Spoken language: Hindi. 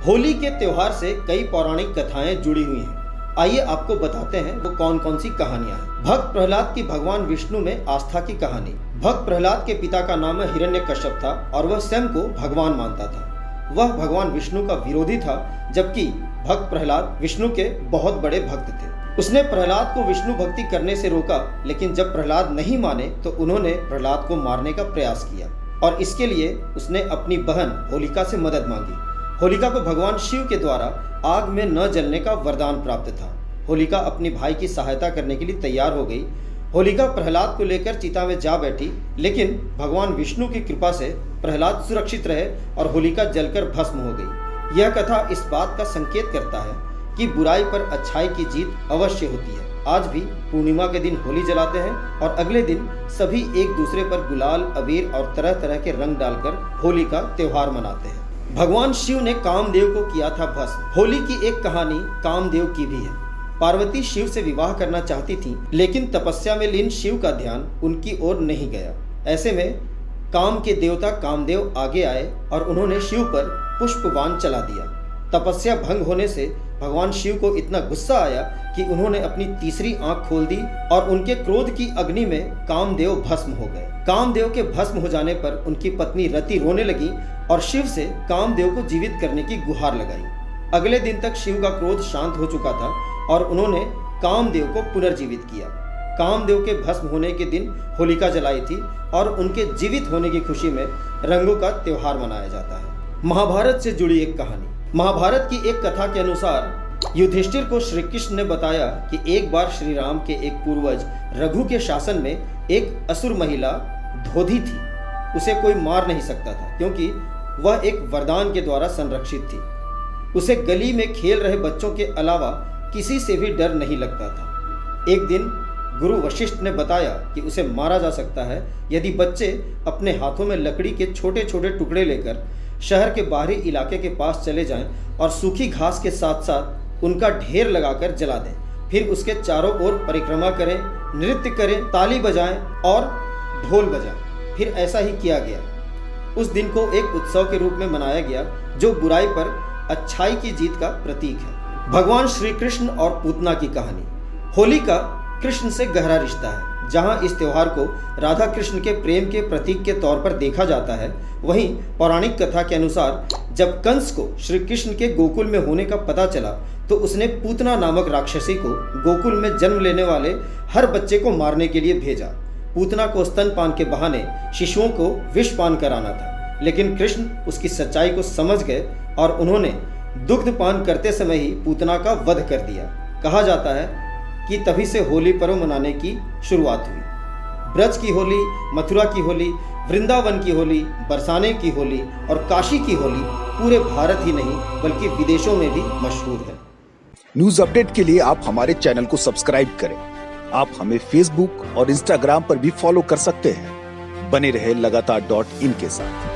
होली के त्योहार से कई पौराणिक कथाएं जुड़ी हुई हैं। आइए आपको बताते हैं वो कौन कौन सी कहानियां हैं। भक्त प्रहलाद की भगवान विष्णु में आस्था की कहानी। भक्त प्रहलाद के पिता का नाम हिरण्यकश्यप था और वह स्वयं को भगवान मानता था। वह भगवान विष्णु का विरोधी था, जबकि भक्त प्रहलाद विष्णु के बहुत बड़े भक्त थे। उसने प्रहलाद को विष्णु भक्ति करने से रोका, लेकिन जब प्रहलाद नहीं माने तो उन्होंने प्रहलाद को मारने का प्रयास किया और इसके लिए उसने अपनी बहन होलिका से मदद मांगी। होलिका को भगवान शिव के द्वारा आग में न जलने का वरदान प्राप्त था। होलिका अपनी भाई की सहायता करने के लिए तैयार हो गई। होलिका प्रहलाद को लेकर चिता में जा बैठी, लेकिन भगवान विष्णु की कृपा से प्रहलाद सुरक्षित रहे और होलिका जलकर भस्म हो गई। यह कथा इस बात का संकेत करता है कि बुराई पर अच्छाई की जीत अवश्य होती है। आज भी पूर्णिमा के दिन होली जलाते हैं और अगले दिन सभी एक दूसरे पर गुलाल, अबीर और तरह तरह के रंग डालकर होली का त्योहार मनाते हैं। भगवान शिव ने कामदेव को किया था भस्म। होली की एक कहानी कामदेव की भी है। पार्वती शिव से विवाह करना चाहती थी, लेकिन तपस्या में लीन शिव का ध्यान उनकी ओर नहीं गया। ऐसे में काम के देवता कामदेव आगे आए और उन्होंने शिव पर पुष्पबाण चला दिया। तपस्या भंग होने से भगवान शिव को इतना गुस्सा आया कि उन्होंने अपनी तीसरी आंख खोल दी और उनके क्रोध की अग्नि में कामदेव भस्म हो गए। कामदेव के भस्म हो जाने पर उनकी पत्नी रति रोने लगी और शिव से कामदेव को जीवित करने की गुहार लगाई। अगले दिन तक शिव का क्रोध शांत हो चुका था और उन्होंने कामदेव को पुनर्जीवित किया। कामदेव के भस्म होने के दिन होलिका जलाई थी और उनके जीवित होने की खुशी में रंगों का त्योहार मनाया जाता है। महाभारत से जुड़ी एक कहानी। महाभारत की एक कथा के अनुसार युधिष्ठिर को श्री कृष्ण ने बताया कि एक बार श्री राम के एक पूर्वज रघु के शासन में एक असुर महिला धोधी थी। उसे कोई मार नहीं सकता था, क्योंकि वह एक वरदान के द्वारा संरक्षित थी। उसे गली में खेल रहे बच्चों के अलावा किसी से भी डर नहीं लगता था। एक दिन गुरु वशिष्ठ ने बताया कि उसे मारा जा सकता है यदि बच्चे अपने हाथों में लकड़ी के छोटे छोटे टुकड़े लेकर शहर के बाहरी इलाके के पास चले जाएं और सूखी घास के साथ साथ उनका ढेर लगाकर जला दें। फिर उसके चारों ओर परिक्रमा करें, नृत्य करें, ताली बजाएं और ढोल बजाएं। फिर ऐसा ही किया गया। उस दिन को एक उत्सव के रूप में मनाया गया, जो बुराई पर अच्छाई की जीत का प्रतीक है। भगवान श्री कृष्ण और पूतना की कहानी। होली का कृष्ण से गहरा रिश्ता है। जहां इस त्योहार को राधा कृष्ण के प्रेम के प्रतीक के तौर पर देखा जाता है, वहीं पौराणिक कथा के अनुसार जब कंस को श्री कृष्ण के गोकुल में होने का पता चला तो उसने पूतना नामक राक्षसी को गोकुल में जन्म लेने वाले हर बच्चे को मारने के लिए भेजा। पूतना को स्तनपान के बहाने शिशुओं को विषपान कराना था, लेकिन कृष्ण उसकी सच्चाई को समझ गए और उन्होंने दुग्धपान करते समय ही पूतना का वध कर दिया। कहा जाता है कि तभी से होली पर्व मनाने की शुरुआत हुई। ब्रज की होली, मथुरा की होली, वृंदावन की होली, बरसाने की होली और काशी की होली पूरे भारत ही नहीं बल्कि विदेशों में भी मशहूर है। न्यूज अपडेट के लिए आप हमारे चैनल को सब्सक्राइब करें। आप हमें फेसबुक और इंस्टाग्राम पर भी फॉलो कर सकते हैं। बने रहे लगातार .in के साथ।